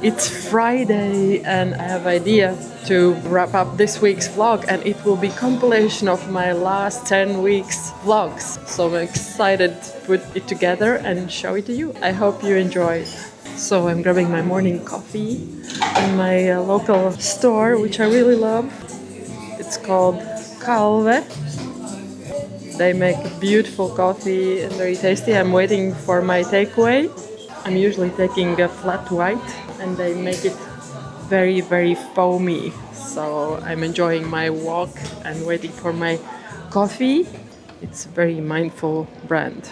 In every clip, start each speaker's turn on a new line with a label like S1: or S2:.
S1: It's Friday and I have idea to wrap up this week's vlog, and it will be compilation of my last 10 weeks vlogs. So I'm excited to put it together and show it to you. I hope you enjoy. So I'm grabbing my morning coffee in my local store, which I really love. It's called Calve. They make beautiful coffee and very tasty. I'm waiting for my takeaway. I'm usually taking a flat white and they make it very, very foamy. So I'm enjoying my walk and waiting for my coffee. It's a very mindful brand.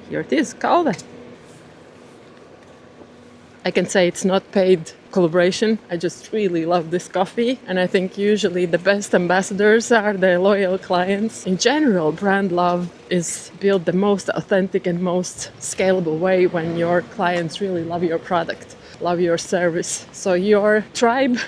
S1: Here it is, Calve. I can say it's not paid collaboration. I just really love this coffee, and I think usually the best ambassadors are the loyal clients. In general, brand love is built the most authentic and most scalable way when your clients really love your product, love your service. So your tribe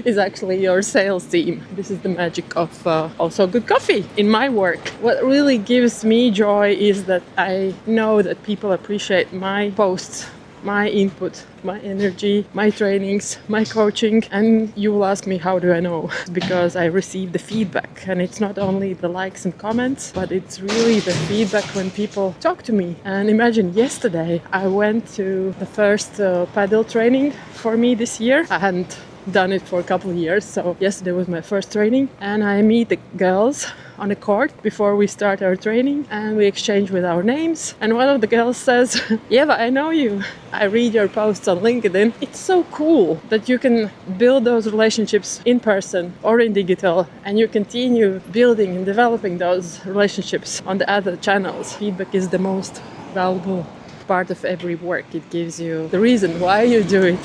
S1: is actually your sales team. This is the magic of also good coffee in my work. What really gives me joy is that I know that people appreciate my posts, my input, my energy, my trainings, my coaching. And you will ask me, how do I know? Because I receive the feedback, and it's not only the likes and comments, but it's really the feedback when people talk to me. And imagine yesterday I went to the first paddle training for me this year. I hadn't done it for a couple of years, so yesterday was my first training, and I meet the girls on the court before we start our training, and we exchange with our names. And one of the girls says, Eva, I know you. I read your posts on LinkedIn. It's so cool that you can build those relationships in person or in digital, and you continue building and developing those relationships on the other channels. Feedback is the most valuable part of every work. It gives you the reason why you do it.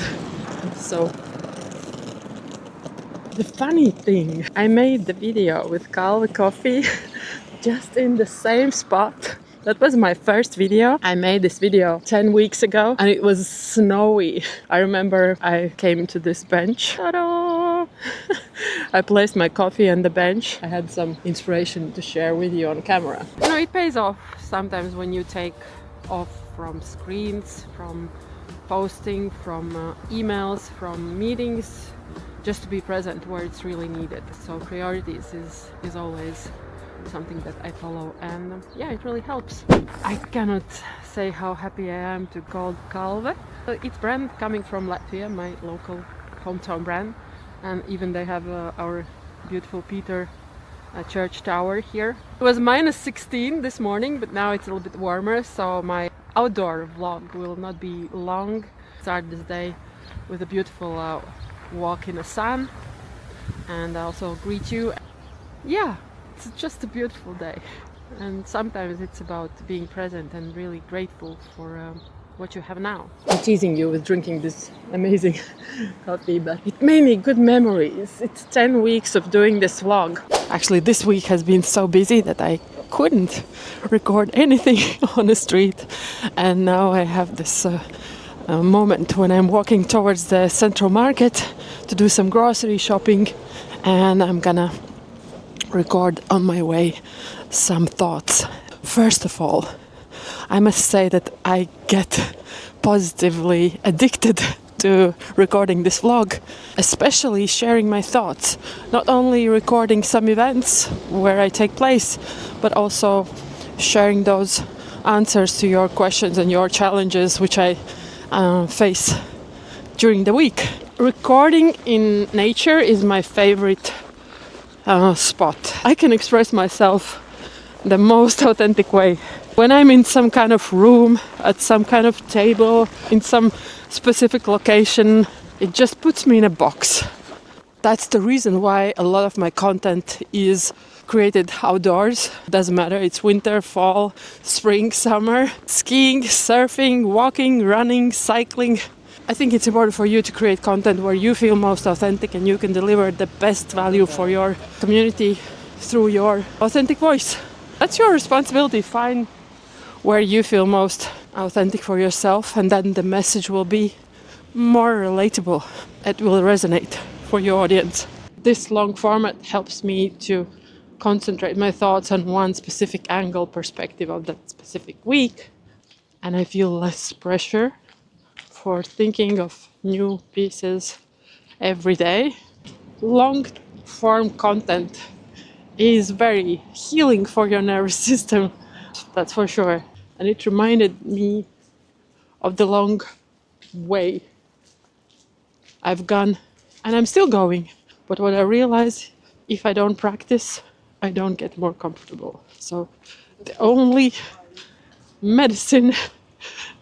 S1: So the funny thing, I made the video with Calve Coffee just in the same spot. That was my first video. I made this video 10 weeks ago and it was snowy. I remember I came to this bench. Ta-da! I placed my coffee on the bench. I had some inspiration to share with you on camera. You know, it pays off sometimes when you take off from screens, from posting, from emails, from meetings, just to be present where it's really needed. So priorities is always something that I follow, and yeah, it really helps. I cannot say how happy I am to call Calve. It's brand coming from Latvia, my local hometown brand, and even they have our beautiful Peter church tower here. It was minus 16 this morning, but now it's a little bit warmer, so my outdoor vlog will not be long. Start this day with a beautiful walk in the sun, and I also greet you. Yeah, it's just a beautiful day, and sometimes it's about being present and really grateful for what you have now. I'm teasing you with drinking this amazing coffee, but it made me good memories. It's 10 weeks of doing this vlog. Actually, this week has been so busy that I couldn't record anything on the street, and now I have this moment when I'm walking towards the central market to do some grocery shopping, and I'm gonna record on my way some thoughts. First of all, I must say that I get positively addicted to recording this vlog, especially sharing my thoughts. Not only recording some events where I take place, but also sharing those answers to your questions and your challenges which I face during the week. Recording in nature is my favorite spot. I can express myself the most authentic way. When I'm in some kind of room, at some kind of table, in some specific location, it just puts me in a box. That's the reason why a lot of my content is created outdoors. Doesn't matter, it's winter, fall, spring, summer, skiing, surfing, walking, running, cycling. I think it's important for you to create content where you feel most authentic and you can deliver the best value for your community through your authentic voice. That's your responsibility. Find where you feel most authentic for yourself, and then the message will be more relatable. It will resonate for your audience. This long format helps me to concentrate my thoughts on one specific angle, perspective of that specific week, and I feel less pressure for thinking of new pieces every day. Long form content is very healing for your nervous system, that's for sure. And it reminded me of the long way I've gone, and I'm still going. But what I realize, if I don't practice, I don't get more comfortable. So the only medicine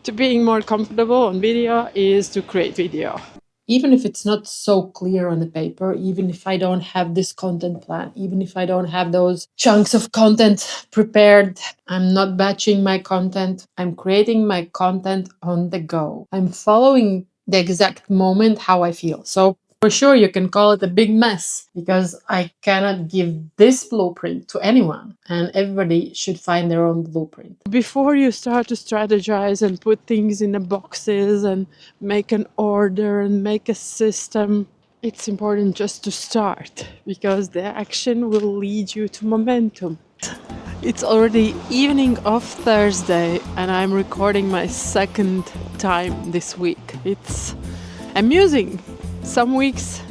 S1: to being more comfortable on video is to create video. Even if it's not so clear on the paper, even if I don't have this content plan, even if I don't have those chunks of content prepared, I'm not batching my content. I'm creating my content on the go. I'm following the exact moment how I feel. So for sure, you can call it a big mess because I cannot give this blueprint to anyone, and everybody should find their own blueprint. Before you start to strategize and put things in the boxes and make an order and make a system, it's important just to start because the action will lead you to momentum. It's already evening of Thursday and I'm recording my second time this week. It's amusing. Some weeks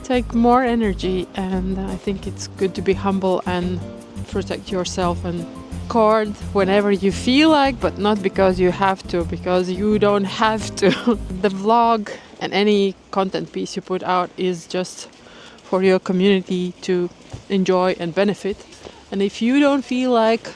S1: take more energy, and I think it's good to be humble and protect yourself and record whenever you feel like, but not because you have to, because you don't have to. The vlog and any content piece you put out is just for your community to enjoy and benefit. And if you don't feel like,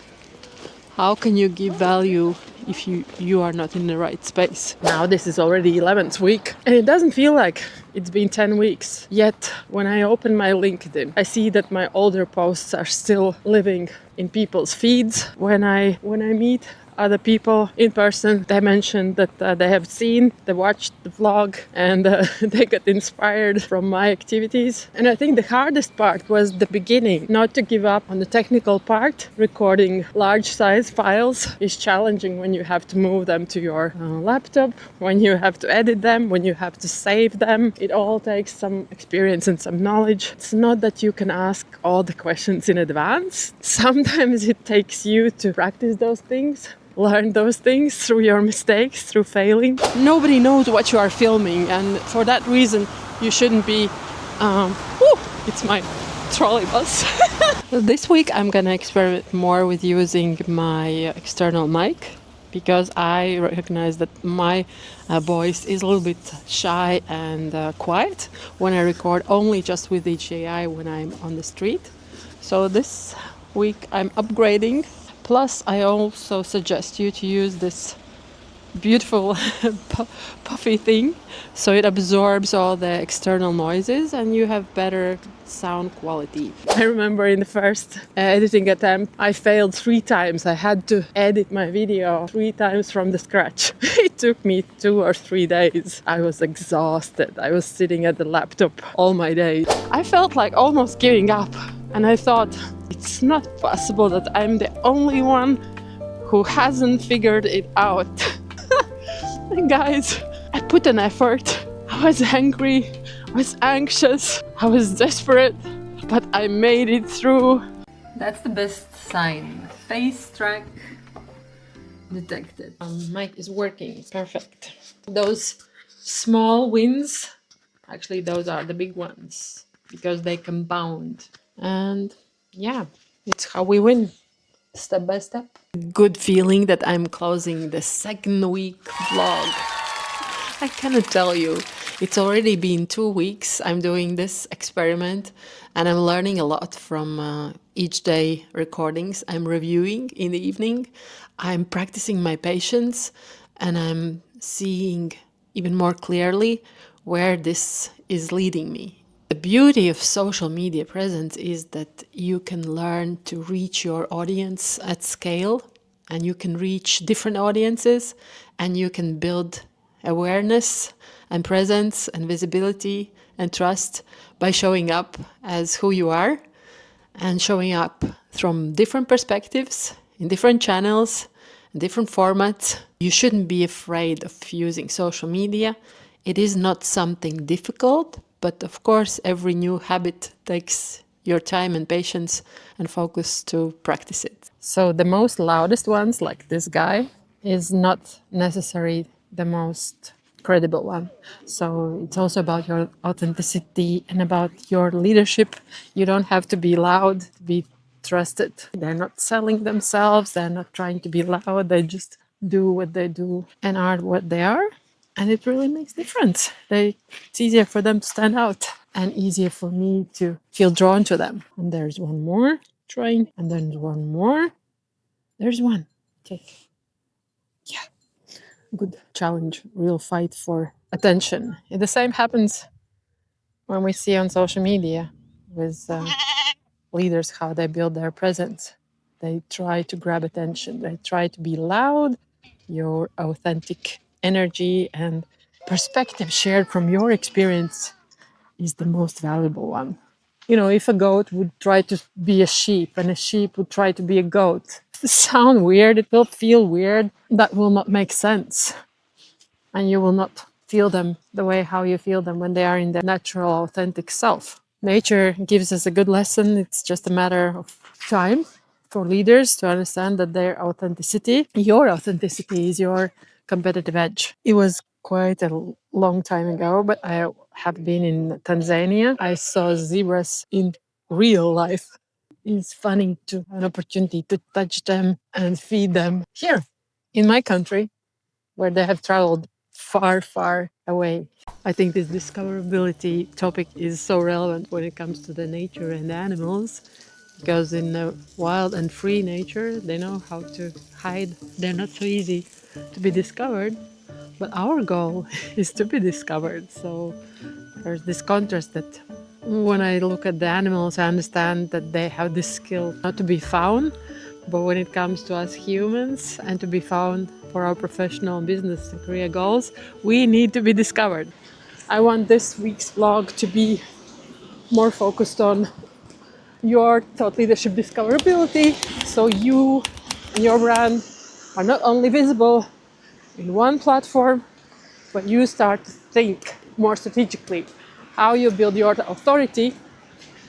S1: how can you give value if you are not in the right space? Now this is already 11th week and it doesn't feel like it's been 10 weeks. Yet when I open my LinkedIn, I see that my older posts are still living in people's feeds. When I meet other people in person, they mentioned that they have they watched the vlog and they got inspired from my activities. And I think the hardest part was the beginning, not to give up on the technical part. Recording large size files is challenging when you have to move them to your laptop, when you have to edit them, when you have to save them. It all takes some experience and some knowledge. It's not that you can ask all the questions in advance. Sometimes it takes you to practice those things, learn those things through your mistakes, through failing. Nobody knows what you are filming, and for that reason you shouldn't be it's my trolley bus. This week I'm gonna experiment more with using my external mic because I recognize that my voice is a little bit shy and quiet when I record only just with HAI when I'm on the street. So this week I'm upgrading. Plus, I also suggest you to use this beautiful puffy thing so it absorbs all the external noises and you have better sound quality. I remember in the first editing attempt I failed 3 times. I had to edit my video 3 times from the scratch. It took me 2 or 3 days. I was exhausted. I was sitting at the laptop all my days. I felt like almost giving up, and I thought, it's not possible that I'm the only one who hasn't figured it out. And guys, I put an effort. I was angry, I was anxious, I was desperate, but I made it through. That's the best sign. Face track detected. Mic is working, perfect. Those small wins, actually those are the big ones because they compound. And yeah, it's how we win, step by step. Good feeling that I'm closing the second week vlog. I cannot tell you. It's already been 2 weeks I'm doing this experiment and I'm learning a lot from each day recordings. I'm reviewing in the evening. I'm practicing my patience and I'm seeing even more clearly where this is leading me. The beauty of social media presence is that you can learn to reach your audience at scale and you can reach different audiences and you can build awareness and presence and visibility and trust by showing up as who you are and showing up from different perspectives, in different channels, in different formats. You shouldn't be afraid of using social media. It is not something difficult, but of course every new habit takes your time and patience and focus to practice it. So the most loudest ones, like this guy, is not necessarily the most credible one. So it's also about your authenticity and about your leadership. You don't have to be loud to be trusted. They're not selling themselves, they're not trying to be loud, they just do what they do and are what they are. And it really makes difference. It's easier for them to stand out and easier for me to feel drawn to them. And there's one more trying, and then one more. There's one. Okay. Yeah. Good challenge, real fight for attention. The same happens when we see on social media with leaders how they build their presence. They try to grab attention, they try to be loud. Your authentic energy and perspective shared from your experience is the most valuable one. You know, if a goat would try to be a sheep and a sheep would try to be a goat, it will sound weird, it will feel weird, that will not make sense. And you will not feel them the way how you feel them when they are in their natural, authentic self. Nature gives us a good lesson. It's just a matter of time for leaders to understand that their authenticity, your authenticity, is your competitive edge. It was quite a long time ago, but I have been in Tanzania. I saw zebras in real life. It's funny to have an opportunity to touch them and feed them here in my country, where they have traveled far, far away. I think this discoverability topic is so relevant when it comes to the nature and the animals, because in the wild and free nature, they know how to hide. They're not so easy to be discovered, but our goal is to be discovered. So there's this contrast that when I look at the animals, I understand that they have this skill not to be found, but when it comes to us humans and to be found for our professional business and career goals, we need to be discovered. I want this week's vlog to be more focused on your thought leadership discoverability, so you and your brand are not only visible in one platform, but you start to think more strategically how you build your authority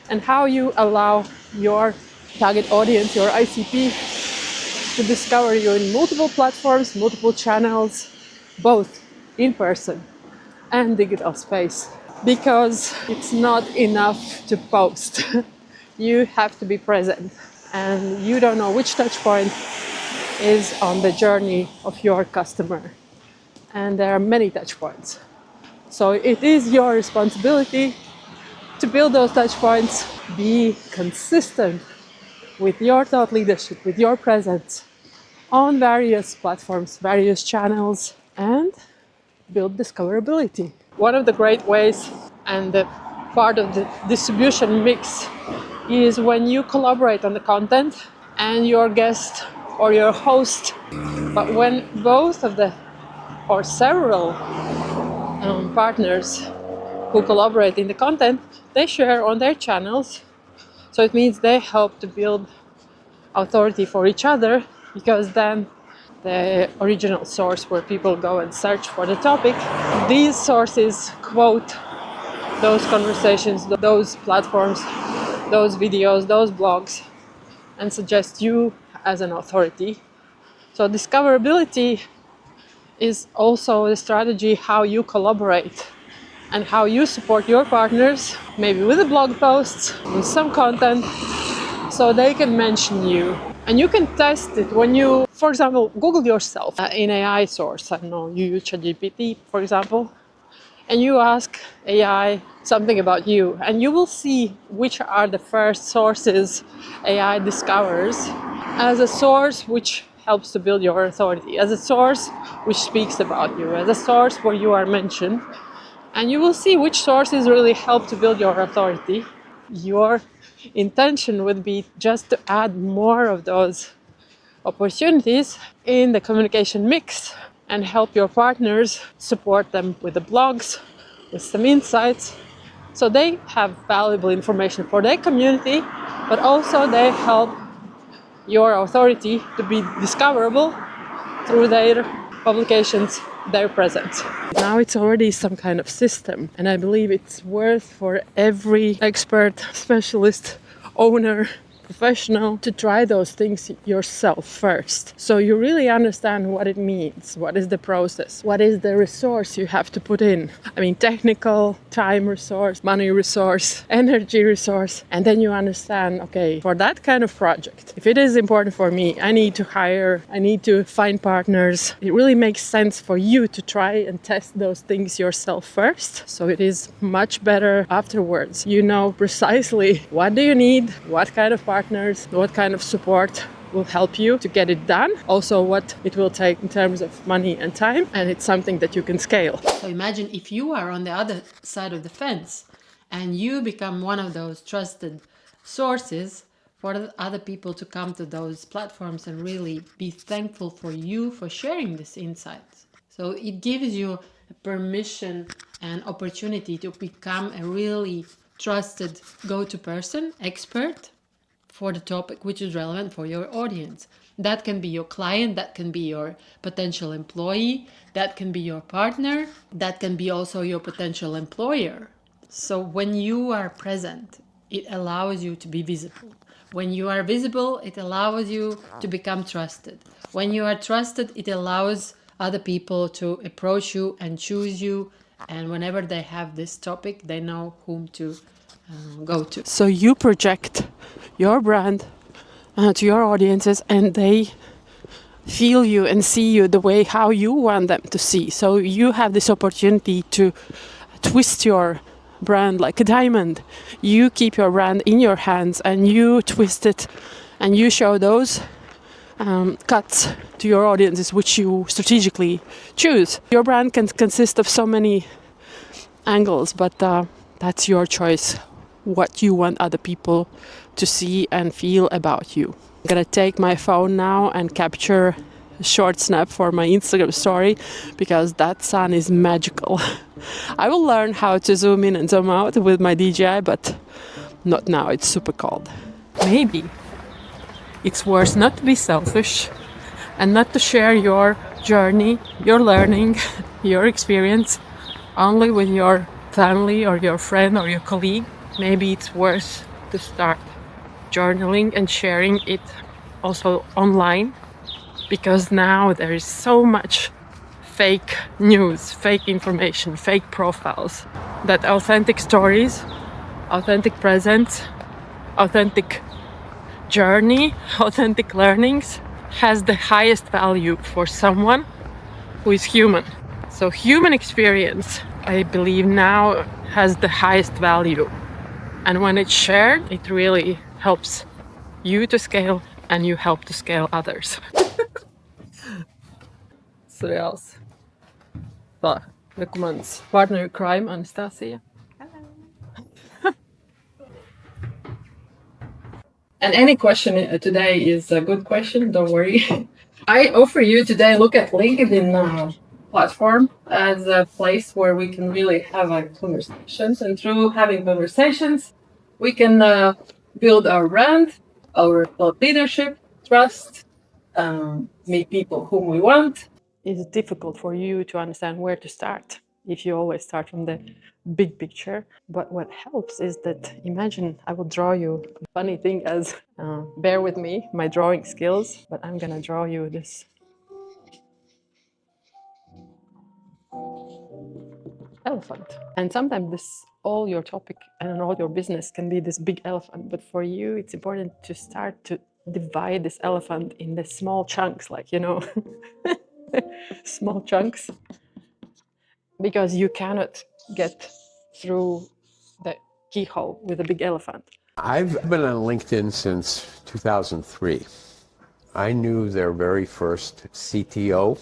S1: and how you allow your target audience, your ICP, to discover you in multiple platforms, multiple channels, both in person and digital space. Because it's not enough to post. You have to be present, and you don't know which touch point is on the journey of your customer. And there are many touch points. So it is your responsibility to build those touch points, be consistent with your thought leadership, with your presence on various platforms, various channels, and build discoverability. One of the great ways and the part of the distribution mix is when you collaborate on the content and your guest or your host, but when both of the or several partners who collaborate in the content, they share on their channels. So it means they help to build authority for each other, because then the original source where people go and search for the topic, these sources quote those conversations, those platforms, those videos, those blogs, and suggest you as an authority. So discoverability is also a strategy how you collaborate and how you support your partners, maybe with the blog posts, with some content, so they can mention you. And you can test it when you, for example, Google yourself in AI source. I don't know, you use ChatGPT, for example, and you ask AI something about you, and you will see which are the first sources AI discovers as a source which helps to build your authority, as a source which speaks about you, as a source where you are mentioned. And you will see which sources really help to build your authority. Your intention would be just to add more of those opportunities in the communication mix and help your partners, support them with the blogs, with some insights, so they have valuable information for their community, but also they help your authority to be discoverable through their publications, their presence. Now it's already some kind of system, and I believe it's worth for every expert, specialist, owner professional to try those things yourself first. So you really understand what it means, what is the process, what is the resource you have to put in. I mean, technical, time resource, money resource, energy resource. And then you understand, okay, for that kind of project, if it is important for me, I need to hire, I need to find partners. It really makes sense for you to try and test those things yourself first. So it is much better afterwards. You know precisely what do you need, what kind of partners, what kind of support will help you to get it done. Also what it will take in terms of money and time, and it's something that you can scale.
S2: So imagine if you are on the other side of the fence and you become one of those trusted sources for other people to come to those platforms and really be thankful for you for sharing this insight. So it gives you permission and opportunity to become a really trusted go-to person, expert for the topic which is relevant for your audience. That can be your client, that can be your potential employee, that can be your partner, that can be also your potential employer. So when you are present, it allows you to be visible. When you are visible, it allows you to become trusted. When you are trusted, it allows other people to approach you and choose you. And whenever they have this topic, they know whom to go to.
S1: So you project your brand to your audiences, and they feel you and see you the way how you want them to see. So you have this opportunity to twist your brand like a diamond. You keep your brand in your hands and you twist it, and you show those cuts to your audiences which you strategically choose. Your brand can consist of so many angles, but that's your choice, what you want other people to see and feel about you. I'm gonna take my phone now and capture a short snap for my Instagram story, because that sun is magical. I will learn how to zoom in and zoom out with my DJI, but not now, it's super cold. Maybe it's worth not to be selfish and not to share your journey, your learning, your experience only with your family or your friend or your colleague. Maybe it's worth to start journaling and sharing it also online, because now there is so much fake news, fake information, fake profiles, that authentic stories, authentic presence, authentic journey, authentic learnings has the highest value for someone who is human. So human experience, I believe, now has the highest value. And when it's shared, it really helps you to scale, and you help to scale others. Serials. So, recommends partner in crime, Anastasia. And any question today is a good question, don't worry. I offer you today look at LinkedIn platform as a place where we can really have conversations. And through having conversations, we can build our brand, our thought leadership, trust, meet people whom we want. It's difficult for you to understand where to start if you always start from the big picture. But what helps is that, imagine I will draw you a funny thing as, bear with me, my drawing skills, but I'm gonna draw you this elephant. And sometimes this all your topic and all your business can be this big elephant, but for you it's important to start to divide this elephant in the small chunks, like, you know, small chunks, because you cannot get through the keyhole with a big elephant.
S3: I've been on LinkedIn since 2003. I knew their very first CTO,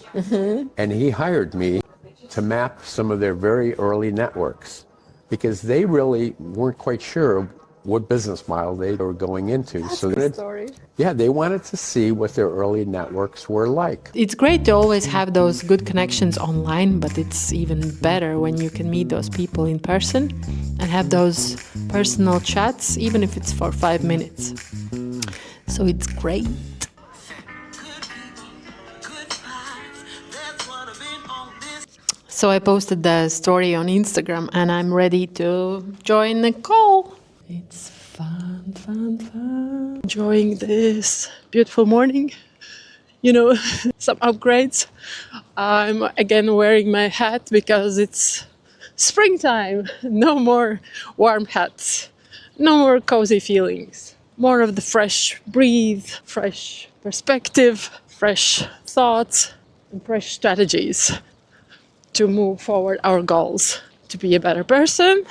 S3: and he hired me to map some of their very early networks, because they really weren't quite sure what business model they were going into.
S1: That's
S3: so
S1: the story.
S3: Yeah, they wanted to see what their early networks were like.
S2: It's great to always have those good connections online, but it's even better when you can meet those people in person and have those personal chats, even if it's for 5 minutes. So it's great. So I posted the story on Instagram and I'm ready to join the call. It's
S1: Fun, fun, fun. Enjoying this beautiful morning. You know, some upgrades. I'm again wearing my hat because it's springtime. No more warm hats. No more cozy feelings. More of the fresh breeze, fresh perspective, fresh thoughts, and fresh strategies to move forward our goals, to be a better person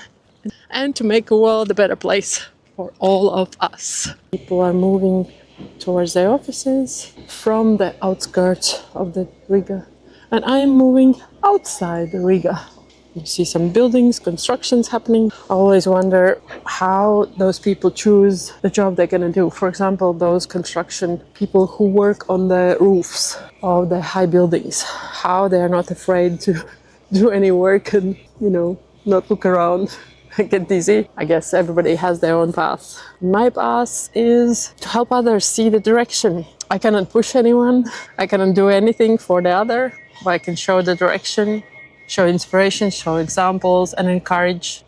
S1: and to make the world a better place for all of us. People are moving towards their offices from the outskirts of the Riga, and I am moving outside the Riga. You see some buildings, constructions happening. I always wonder how those people choose the job they're going to do. For example, those construction people who work on the roofs of the high buildings, how they're not afraid to do any work and, not look around and get dizzy. I guess everybody has their own path. My path is to help others see the direction. I cannot push anyone. I cannot do anything for the other, but I can show the direction, show inspiration, show examples, and encourage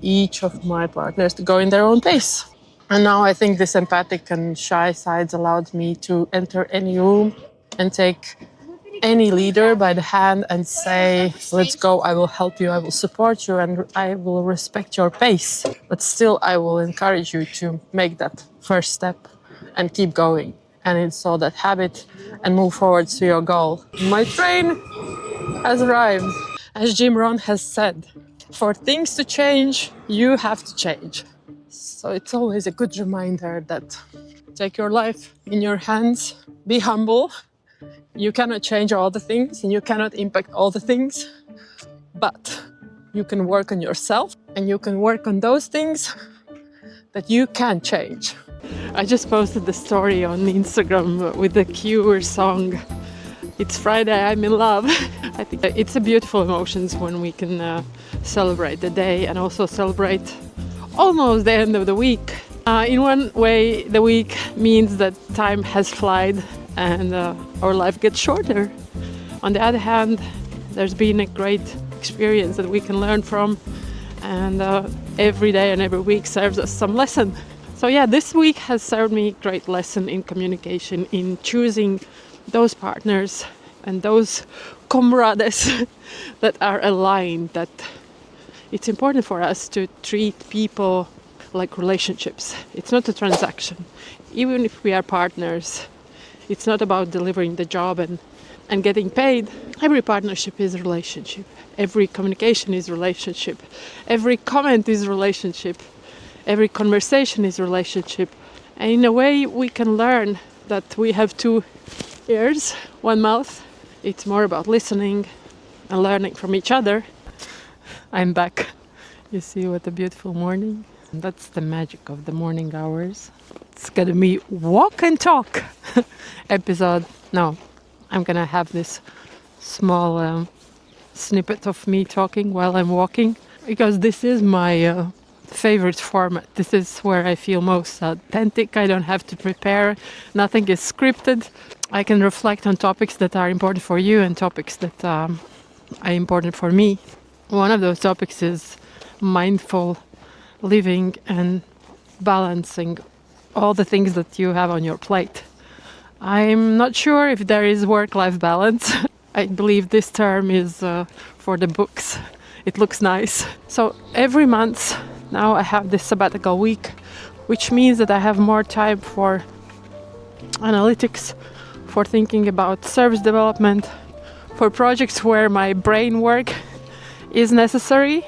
S1: each of my partners to go in their own pace. And now I think this empathic and shy sides allowed me to enter any room and take any leader by the hand and say, let's go, I will help you, I will support you, and I will respect your pace. But still, I will encourage you to make that first step and keep going and install that habit and move forward to your goal. My train has arrived. As Jim Rohn has said, for things to change, you have to change. So it's always a good reminder that take your life in your hands, be humble. You cannot change all the things and you cannot impact all the things, but you can work on yourself and you can work on those things that you can change. I just posted the story on Instagram with the Cure song. It's Friday, I'm in love. I think it's a beautiful emotions when we can celebrate the day and also celebrate almost the end of the week. In one way, the week means that time has flied and our life gets shorter. On the other hand, there's been a great experience that we can learn from, and every day and every week serves us some lesson. So yeah, this week has served me a great lesson in communication, in choosing those partners and those comrades that are aligned, that it's important for us to treat people like relationships. It's not a transaction. Even if we are partners, it's not about delivering the job and getting paid. Every partnership is a relationship. Every communication is a relationship. Every comment is a relationship. Every conversation is a relationship. And in a way, we can learn that we have two ears, one mouth. It's more about listening and learning from each other. I'm back. You see what a beautiful morning. That's the magic of the morning hours. It's gonna be walk and talk episode. No, I'm gonna have this small snippet of me talking while I'm walking, because this is my favorite format. This is where I feel most authentic. I don't have to prepare. Nothing is scripted. I can reflect on topics that are important for you and topics that are important for me. One of those topics is mindful living and balancing all the things that you have on your plate. I'm not sure if there is work-life balance. I believe this term is for the books. It looks nice. So every month now I have this sabbatical week, which means that I have more time for analytics, for thinking about service development, for projects where my brain work is necessary,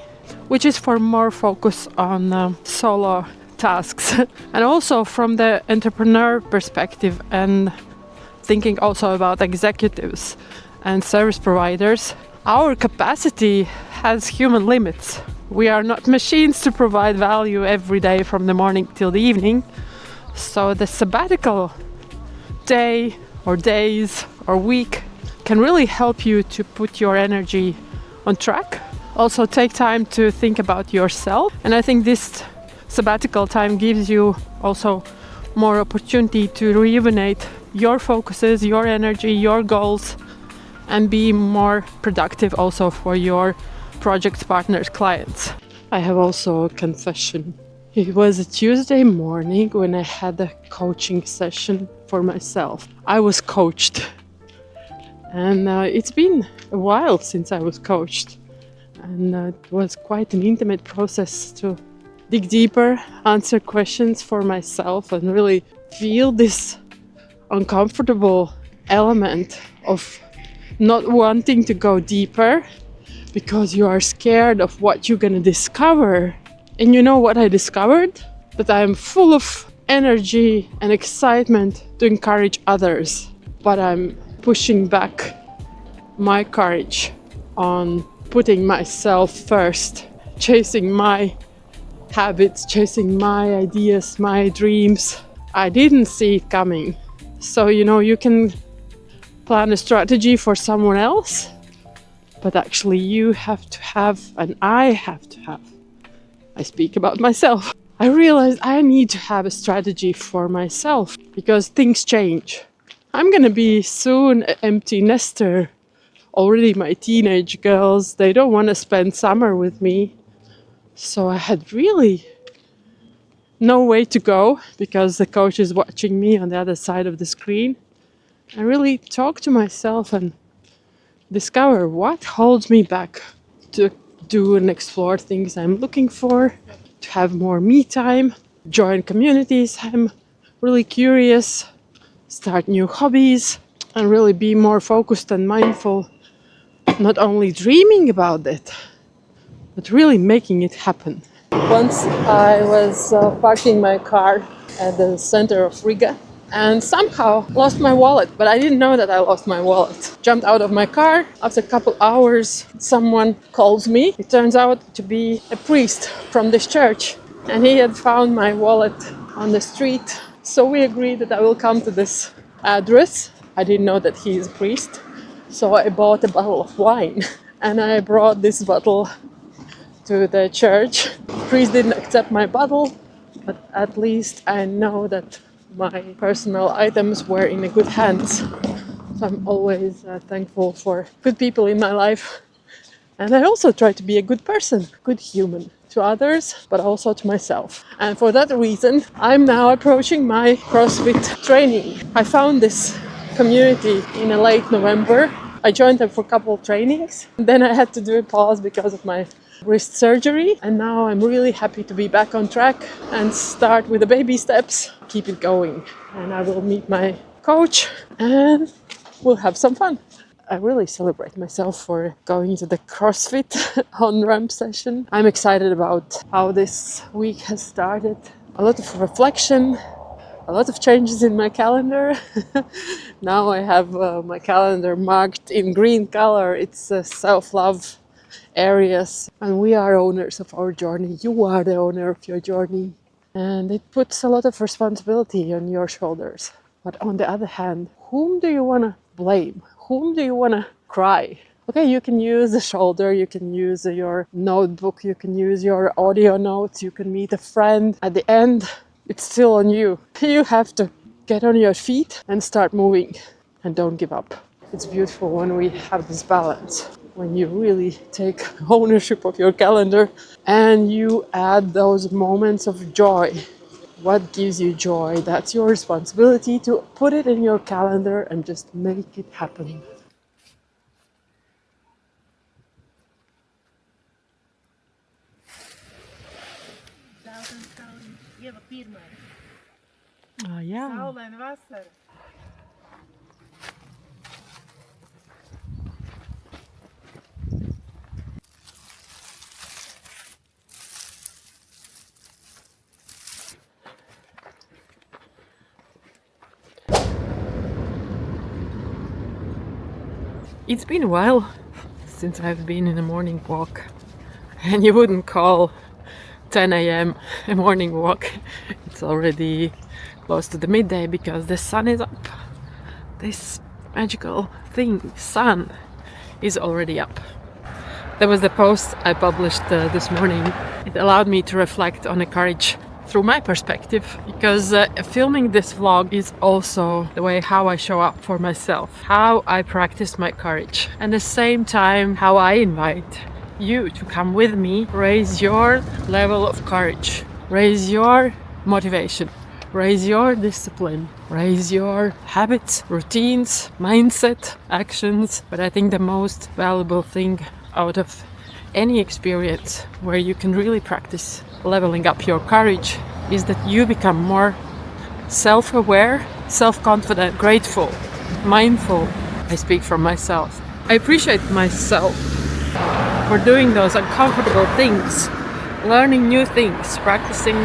S1: which is for more focus on solo tasks. And also from the entrepreneur perspective and thinking also about executives and service providers, our capacity has human limits. We are not machines to provide value every day from the morning till the evening. So the sabbatical day or days or week can really help you to put your energy on track. Also take time to think about yourself. And I think this sabbatical time gives you also more opportunity to rejuvenate your focuses, your energy, your goals, and be more productive also for your project partners, clients. I have also a confession. It was a Tuesday morning when I had a coaching session for myself. I was coached, and it's been a while since I was coached, and it was quite an intimate process to dig deeper, answer questions for myself, and really feel this uncomfortable element of not wanting to go deeper because you are scared of what you're going to discover. And you know what I discovered? That I'm full of energy and excitement to encourage others, but I'm pushing back my courage on putting myself first, chasing my habits, chasing my ideas, my dreams. I didn't see it coming. So, you can plan a strategy for someone else, but actually you have to have, and I have to have. I speak about myself. I realized I need to have a strategy for myself because things change. I'm gonna be soon an empty nester. Already my teenage girls, they don't want to spend summer with me. So I had really no way to go because the coach is watching me on the other side of the screen. I really talk to myself and discover what holds me back to do and explore things I'm looking for, to have more me time, join communities I'm really curious, start new hobbies, and really be more focused and mindful, not only dreaming about it, but really making it happen. Once I was parking my car at the center of Riga and somehow lost my wallet, but I didn't know that I lost my wallet. Jumped out of my car. After a couple hours, someone calls me. It turns out to be a priest from this church, and he had found my wallet on the street. So we agreed that I will come to this address. I didn't know that he is a priest, so I bought a bottle of wine and I brought this bottle to the church. The priest didn't accept my bottle, but at least I know that my personal items were in a good hands. So I'm always thankful for good people in my life. And I also try to be a good person, good human to others, but also to myself. And for that reason, I'm now approaching my CrossFit training. I found this community in a late November. I joined them for a couple of trainings. Then I had to do a pause because of my wrist surgery, and now I'm really happy to be back on track and start with the baby steps, keep it going. And I will meet my coach and we'll have some fun. I really celebrate myself for going to the CrossFit on-ramp session. I'm excited about how this week has started. A lot of reflection, a lot of changes in my calendar. Now I have my calendar marked in green color. It's self-love areas, and we are owners of our journey. You are the owner of your journey, and it puts a lot of responsibility on your shoulders. But on the other hand, whom do you want to blame? Whom do you want to cry? Okay, you can use the shoulder, you can use your notebook, you can use your audio notes, you can meet a friend. At the end, it's still on you. You have to get on your feet and start moving, and don't give up. It's beautiful when we have this balance, when you really take ownership of your calendar and you add those moments of joy. What gives you joy? That's your responsibility to put it in your calendar and just make it happen. Yeah. It's been a while since I've been in a morning walk, and you wouldn't call 10 a.m. a morning walk. It's already close to the midday because the sun is up. This magical thing, sun, is already up. That was the post I published this morning. It allowed me to reflect on the courage through my perspective, because filming this vlog is also the way how I show up for myself, how I practice my courage, and at the same time how I invite you to come with me, raise your level of courage raise your motivation, raise your discipline, raise your habits, routines, mindset, actions. But I think the most valuable thing out of any experience where you can really practice leveling up your courage is that you become more self-aware, self-confident, grateful, mindful. I speak from myself. I appreciate myself for doing those uncomfortable things, learning new things, practicing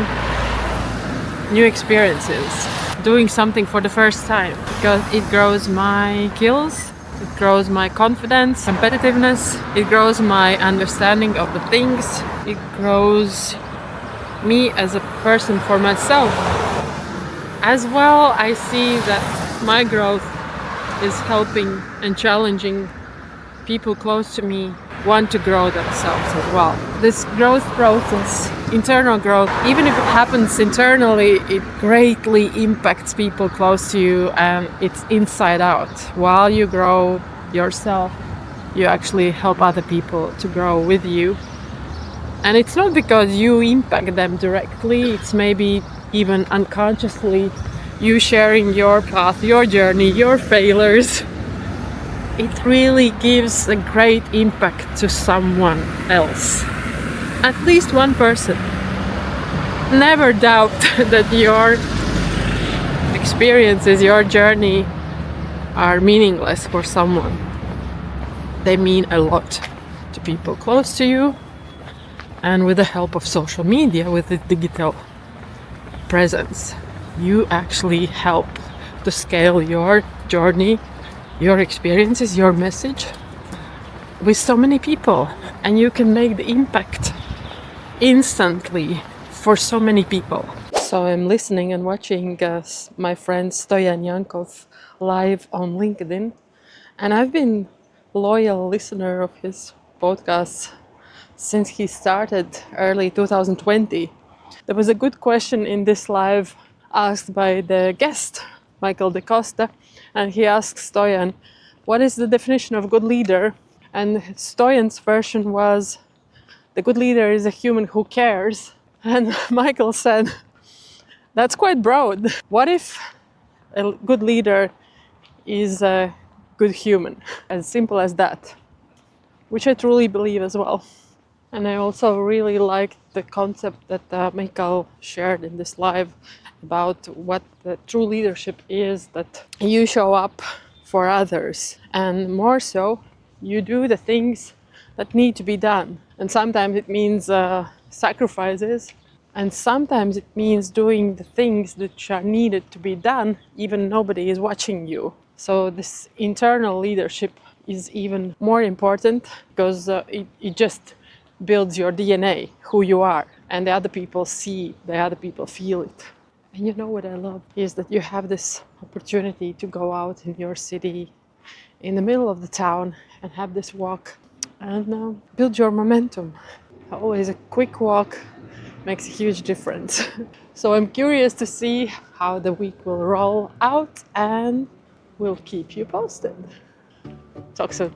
S1: new experiences, doing something for the first time, because it grows my skills, it grows my confidence, competitiveness, it grows my understanding of the things, it grows me as a person for myself. As well, I see that my growth is helping and challenging people close to me want to grow themselves as well. This growth process, internal growth, even if it happens internally, it greatly impacts people close to you, and it's inside out. While you grow yourself, you actually help other people to grow with you. And it's not because you impact them directly, it's maybe even unconsciously you sharing your path, your journey, your failures. It really gives a great impact to someone else. At least one person. Never doubt that your experiences, your journey are meaningless for someone. They mean a lot to people close to you, and with the help of social media, with the digital presence, you actually help to scale your journey, your experiences, your message with so many people, and you can make the impact instantly for so many people. So I'm listening and watching my friend Stoyan Yankov live on LinkedIn, and I've been a loyal listener of his podcasts since he started early 2020. There was a good question in this live asked by the guest, Michael De Costa, and he asked Stoyan, what is the definition of good leader? And Stoyan's version was, the good leader is a human who cares. And Michael said, that's quite broad. What if a good leader is a good human? As simple as that, which I truly believe as well. And I also really liked the concept that Michael shared in this live about what the true leadership is, that you show up for others, and more so, you do the things that need to be done. And sometimes it means sacrifices, and sometimes it means doing the things that are needed to be done, even nobody is watching you. So this internal leadership is even more important, because it just builds your DNA, who you are, and the other people see, the other people feel it. And you know what I love is that you have this opportunity to go out in your city, in the middle of the town, and have this walk and build your momentum. Always a quick walk makes a huge difference. So I'm curious to see how the week will roll out, and we'll keep you posted. Talk soon.